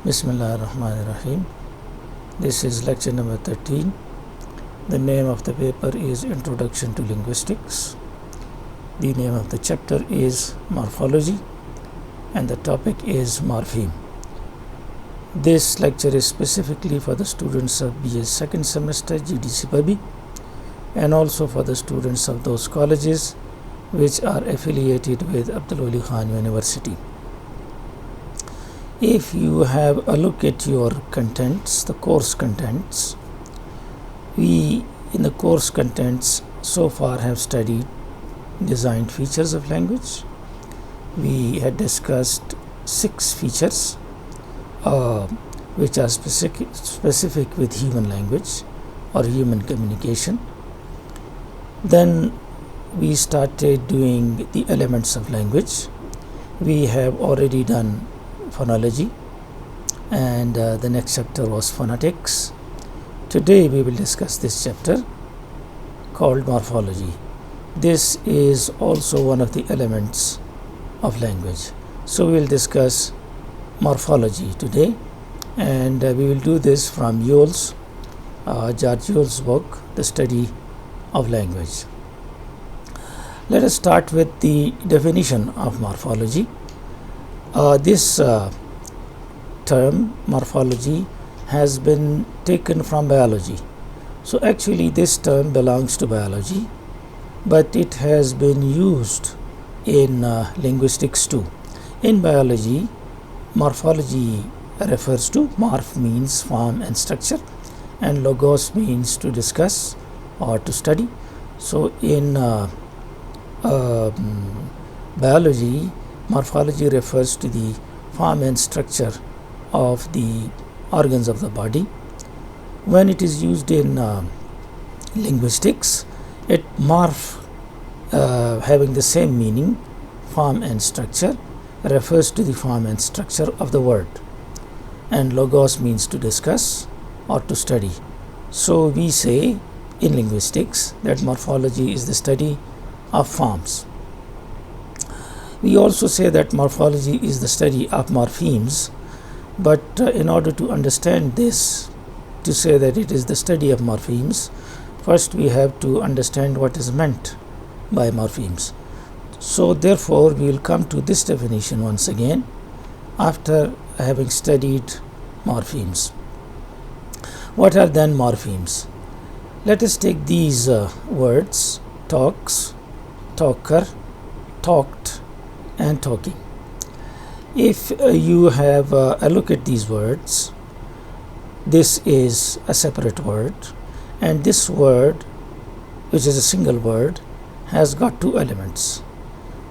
Bismillah ar-Rahman ar-Rahim. This is lecture number 13. The name of the paper is Introduction to Linguistics. The name of the chapter is Morphology and the topic is morpheme. This lecture is specifically for the students of BA second semester GDC Pabi and also for the students of those colleges which are affiliated with Abdul Wali Khan University. If you have a look at your contents, the course contents, we in the course contents so far have studied designed features of language. We had discussed 6 features which are specific with human language or human communication. Then we started doing the elements of language. We have already done phonology and the next chapter was phonetics. Today we will discuss this chapter called morphology. This is also one of the elements of language. So we will discuss morphology today and we will do this from George Ewell's book, The Study of Language. Let us start with the definition of morphology. This term morphology has been taken from biology. So actually this term belongs to biology, but it has been used in linguistics too. In biology, morphology refers to morph means form and structure and logos means to discuss or to study. So in biology, morphology refers to the form and structure of the organs of the body. When it is used in linguistics, morph having the same meaning, form and structure, refers to the form and structure of the word, and logos means to discuss or to study. So we say in linguistics that morphology is the study of forms. We also say that morphology is the study of morphemes, but in order to understand this, to say that it is the study of morphemes, first we have to understand what is meant by morphemes. So therefore we will come to this definition once again after having studied morphemes. What are then morphemes? Let us take these words: talks, talker, talked, and talking. If you have a look at these words, this is a separate word, and this word, which is a single word, has got 2 elements.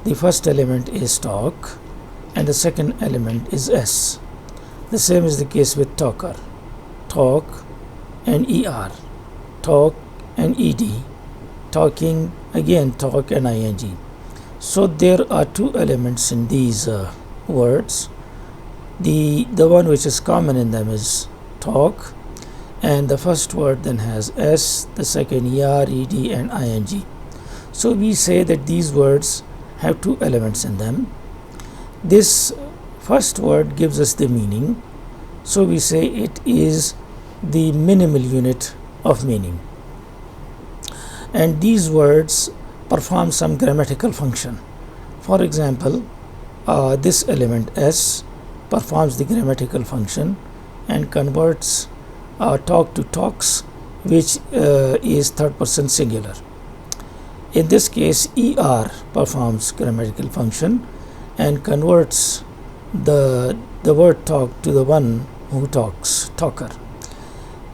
The first element is talk and the second element is s. The same is the case with talker: talk and er, talk and ed, talking, again talk and ing. So there are 2 elements in these words. The one which is common in them is talk, and the first word then has s, the second er, ed and ing. So we say that these words have 2 elements in them. This first word gives us the meaning, so we say it is the minimal unit of meaning, and these words perform some grammatical function. For example, this element s performs the grammatical function and converts talk to talks, which is third person singular. In this case, er performs grammatical function and converts the word talk to the one who talks, talker.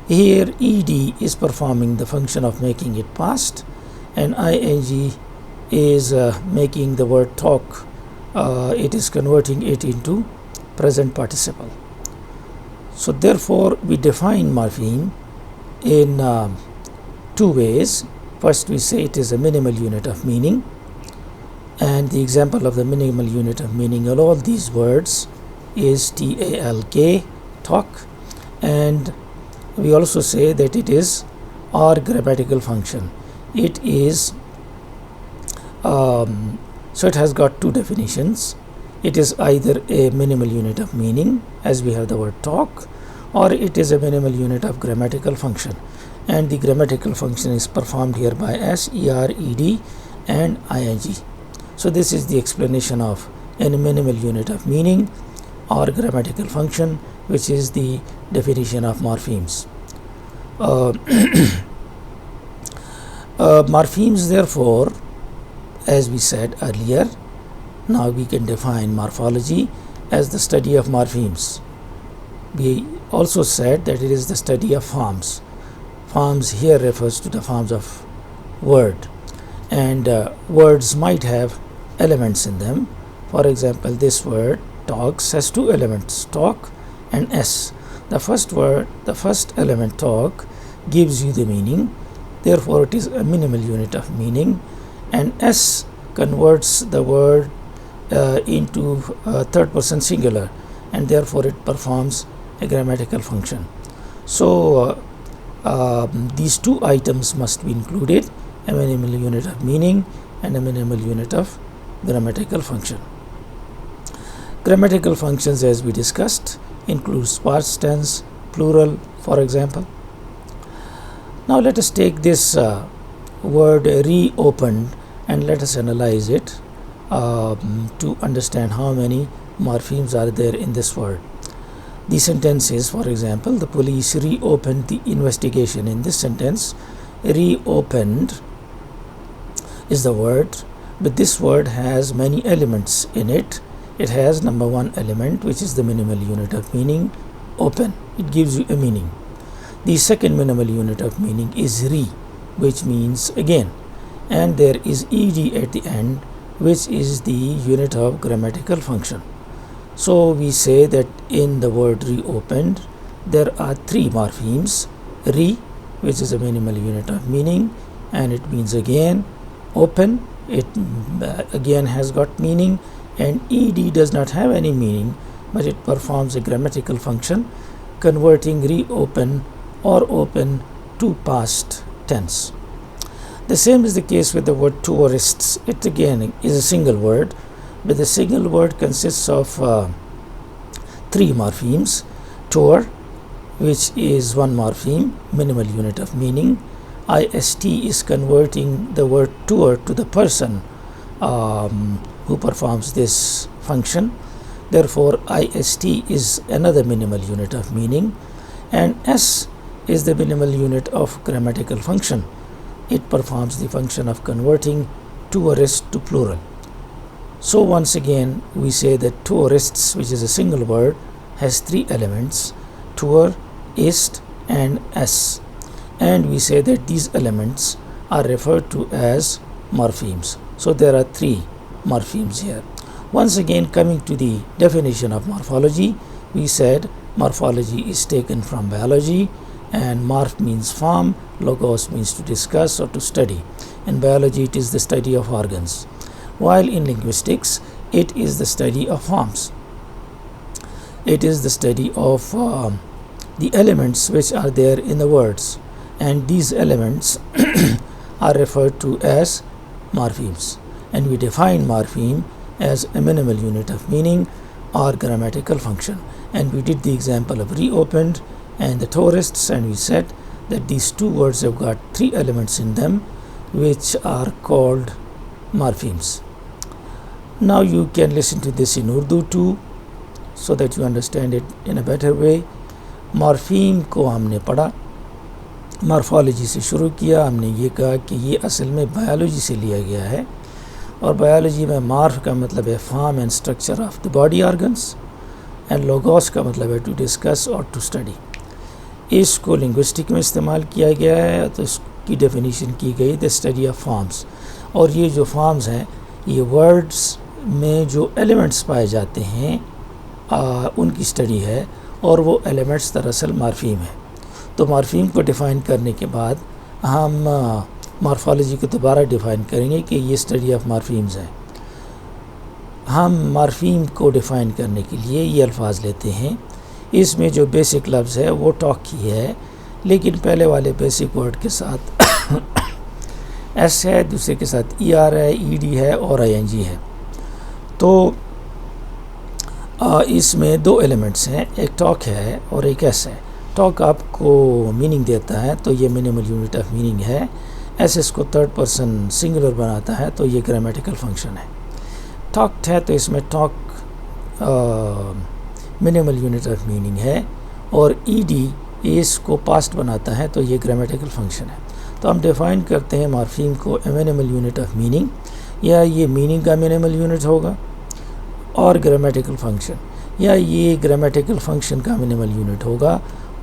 Here ed is performing the function of making it past, and ing is making the word talk, it is converting it into present participle. So therefore we define morpheme in 2 ways. First we say it is a minimal unit of meaning, and the example of the minimal unit of meaning of all these words is talk, talk, and we also say that it is our grammatical function. It is so it has got 2 definitions. it is either a minimal unit of meaning, as we have the word talk, or it is a minimal unit of grammatical function, and the grammatical function is performed here by s, er, ed and ing. So this is the explanation of a minimal unit of meaning or grammatical function, which is the definition of morphemes. Morphemes, therefore, as we said earlier, now we can define morphology as the study of morphemes. We also said that it is the study of forms. Forms here refers to the forms of word, and words might have elements in them. For example, this word talks has two elements, talk and s. The first element, talk, gives you the meaning, therefore it is a minimal unit of meaning, and s converts the word into third person singular, and therefore it performs a grammatical function. So these two items must be included, a minimal unit of meaning and a minimal unit of grammatical function. Grammatical functions, as we discussed, includes past tense, plural, for example. Now let us take this word reopened and let us analyze it to understand how many morphemes are there in this word. The sentence is, for example, the police reopened the investigation. In this sentence, reopened is the word, but this word has many elements in it. It has number one element, which is the minimal unit of meaning, open. It gives you a meaning. The second minimal unit of meaning is re, which means again, and there is ed at the end, which is the unit of grammatical function. So we say that in the word reopened, there are three morphemes: re, which is a minimal unit of meaning, and it means again. Open, it again has got meaning, and ed does not have any meaning, but it performs a grammatical function, converting reopen or open to past tense. The same is the case with the word tourists. It again is a single word, but the single word consists of three morphemes. Tour, which is one morpheme, minimal unit of meaning. ist is converting the word tour to the person who performs this function. Therefore, ist is another minimal unit of meaning, and s is the minimal unit of grammatical function. It performs the function of converting tourist to plural. So once again, we say that tourists, which is a single word, has three elements: tour, ist, and s. And we say that these elements are referred to as morphemes. So there are three morphemes here. Once again, coming to the definition of morphology, we said morphology is taken from biology, and morph means form, logos means to discuss or to study. In biology, it is the study of organs, while in linguistics, it is the study of forms. It is the study of the elements which are there in the words, and these elements are referred to as morphemes. And we define morpheme as a minimal unit of meaning or grammatical function. And we did the example of reopened and the tourists, and we said that these two words have got three elements in them which are called morphemes. Now you can listen to this in Urdu too, so that you understand it in a better way. Morpheme को हमने पढ़ा, morphology से शुरू किया. हमने ये कहा कि ये असल में बायोलॉजी से लिया गया है, और बायोलॉजी में मार्फ का मतलब है form and structure of the body organs, and logos का मतलब है टू डिस्कस और टू स्टडी. इसको लिंग्विस्टिक में इस्तेमाल किया गया है, तो इसकी डेफिनेशन की गई द स्टडी ऑफ फॉर्म्स. और ये जो फॉर्म्स हैं, ये वर्ड्स में जो एलिमेंट्स पाए जाते हैं उनकी स्टडी है, और वो एलिमेंट्स दरअसल मॉर्फीम है. तो मॉर्फीम को डिफ़ाइन करने के बाद हम मॉर्फोलॉजी को दोबारा डिफ़ाइन करेंगे कि ये स्टडी ऑफ मॉर्फीम्स है. हम मॉर्फीम को डिफ़ाइन करने के लिए ये अल्फाज लेते हैं. इसमें जो बेसिक लफ्ज़ है वो टॉक की है, लेकिन पहले वाले बेसिक वर्ड के साथ एस है, दूसरे के साथ ई आर है, ई डी है और आई एन जी है. तो اس میں دو ایلیمنٹس ہیں، ایک ٹاک ہے اور ایک ایس ہے۔ ٹاک آپ کو میننگ دیتا ہے تو یہ منیمل یونٹ آف میننگ ہے، ایس اس کو تھرڈ پرسن سنگولر بناتا ہے تو یہ گرامیٹیکل فنکشن ہے۔ ٹاکڈ ہے تو اس میں talk minimal unit of meaning ہے، اور ای ڈی اس کو پاسٹ بناتا ہے تو یہ گرامیٹیکل فنکشن ہے۔ تو ہم ڈیفائن کرتے ہیں مارفیم کو منیمل یونٹ آف میننگ، یا یہ میننگ کا منیمل یونٹ ہوگا، اور گرامیٹیکل فنکشن، یا یہ گرامیٹیکل فنکشن کا منیمل یونٹ ہوگا۔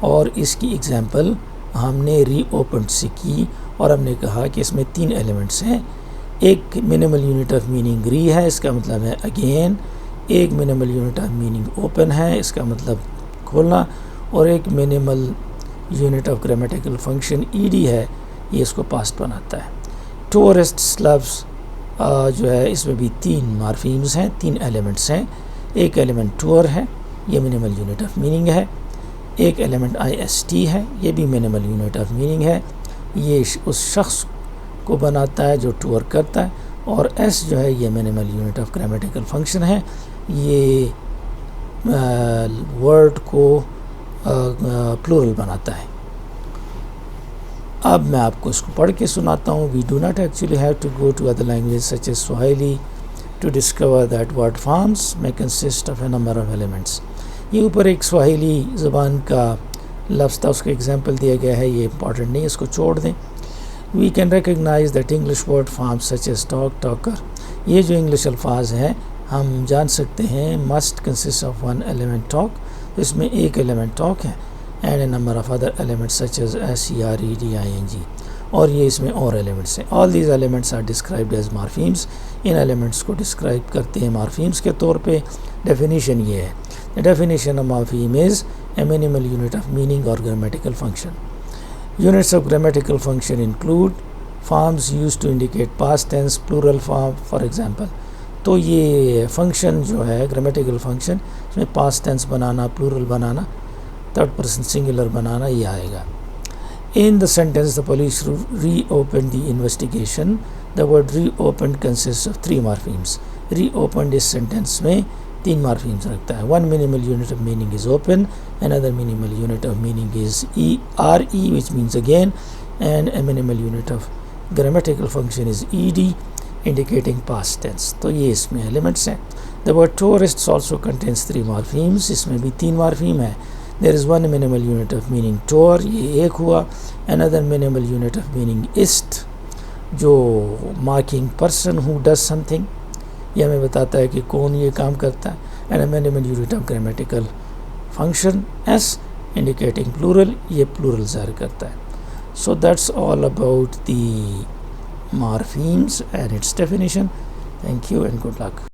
اور اس کی ایگزامپل ہم نے ری اوپنڈ سے کی، اور ہم نے کہا کہ اس میں 3 ایلیمنٹس ہیں۔ ایک منیمل یونٹ آف میننگ ری ہے، اس کا مطلب ہے اگین۔ ایک minimal unit of meaning open ہے، اس کا مطلب کھولنا، اور ایک minimal unit of grammatical function E D ہے، یہ اس کو پاسٹ بناتا ہے۔ ٹورسٹ لفظ جو ہے اس میں بھی 3 مارفیمز ہیں، 3 ایلیمنٹس ہیں۔ ایک ایلیمنٹ ٹور ہے، یہ منیمل یونٹ آف میننگ ہے۔ ایک ایلیمنٹ آئی ایس ٹی ہے، یہ بھی منیمل یونٹ آف میننگ ہے، یہ اس شخص کو بناتا ہے جو ٹور کرتا ہے۔ اور ایس جو ہے یہ minimal unit of grammatical function ہے، یہ ورڈ کو پلورل بناتا ہے۔ اب میں آپ کو اس کو پڑھ کے سناتا ہوں۔ We do not actually have to go to other language such as Swahili to discover that word forms may consist of a number of elements. یہ اوپر ایک سواحلی زبان کا لفظ تھا، اس کا ایگزامپل دیا گیا ہے، یہ امپورٹنٹ نہیں، اس کو چھوڑ دیں۔ We can recognize that English word form such as talk, talker, یہ جو انگلش الفاظ ہیں ہم جان سکتے ہیں must consist of 1 element talk, اس میں ایک ایلیمنٹ ٹاک ہے، and a number of other elements such as S C R E D I N G, اور یہ اس میں اور ایلیمنٹس ہیں۔ All these elements are described as morphemes, ان ایلیمنٹس کو ڈسکرائب کرتے ہیں مارفیمس کے طور پہ۔ ڈیفینیشن یہ ہے، the definition of morpheme is a minimal unit of meaning or grammatical function. Units of grammatical function include forms used to indicate past tense, plural form, for example. تو یہ فنکشن جو ہے گرامیٹیکل فنکشن، اس میں past tense بنانا، plural بنانا، third person singular بنانا، یہ آئے گا۔ In the sentence the police reopened the investigation, the word reopened consists of 3 morphemes. Reopened اس sentence میں 3 morphemes رکھتا ہے۔ One minimal unit of meaning is open, another minimal unit of meaning is re, which means again, and a minimal unit of grammatical function is ed, indicating past tense. تو یہ اس میں elements ہیں۔ The word tourists also contains 3 morphemes، اس میں بھی 3 morpheme ہیں۔ There is one minimal unit of meaning tour، یہ ایک ہوا۔ Another minimal unit of meaning ist، جو marking person who does something، یہ ہمیں بتاتا ہے کہ کون یہ کام کرتا ہے۔ and a minimal unit of grammatical function s, indicating plural، یہ plural ظاہر کرتا ہے۔ So that's all about the morphemes and its definition. Thank you and good luck.